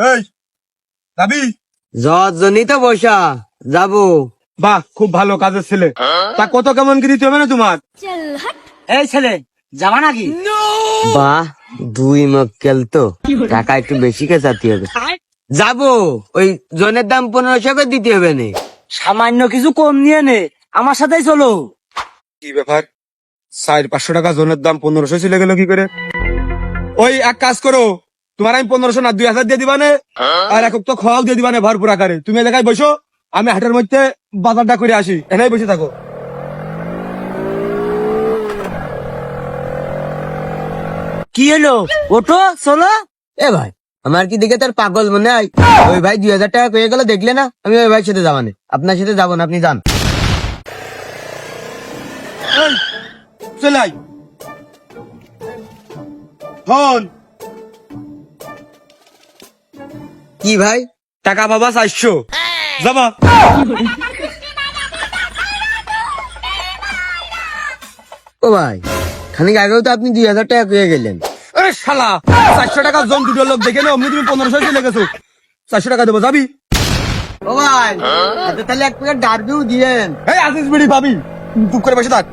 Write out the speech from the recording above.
এই যাবি? জনই তো বসা যাবো। বাহ, খুব ভালো কাজের ছেলে। তা কত কেমন কি দিতে হবে না তোমার? এই ছেলে যাবা নাকি? বাহ, 2 মক্কেল তো, টাকা একটু বেশি কে চাতে হবে। যাবো, ওই জনের দাম 1500 করে দিতে হবে না। সামান্য কিছু কম নিয়ে নে, আমার সাথেই চলো। কি ব্যাপার, 400-500 টাকা জনের দাম 1500 চলে গেল কি করে? ওই এক কাজ করো, তোমার আমি 1500 না 2000 দিয়ে দিবা নে, আর এক তো খাওয়াও দিয়ে দিবা নে ভরপুর আকারে। তুমি এই জায়গায় বসো, আমি হাটের মধ্যে বাজারটা করে আসি, এখানেই বসে থাকো। কি হলো, ওঠো চলো। এ ভাই, আমার কি দেখে তার পাগল মনে হয়? ওই ভাই 2000 টাকা পেয়ে গেল, দেখলে না? আমি ওই ভাইয়ের সাথে যাবানে, আপনার সাথে যাবো না, আপনি যান। এই, চলে আয়। হন, কি ভাই? টাকা বাবা 400 যাবা। ও ভাই, খানিক আগেও তো আপনি 2000 টাকা পেয়ে গেলেন। আরে শালা, 400 টাকা জন দুটো লোক দেখে না, অমনি তুমি 1500 চলে গেছো। 400 টাকা দেবো, যাবি? ও ভাই, তাহলে এক প্যাকেট ডারবিও দিয়েন। এই আসিস বিড়ি পাবি, চুপ করে বসে থাক।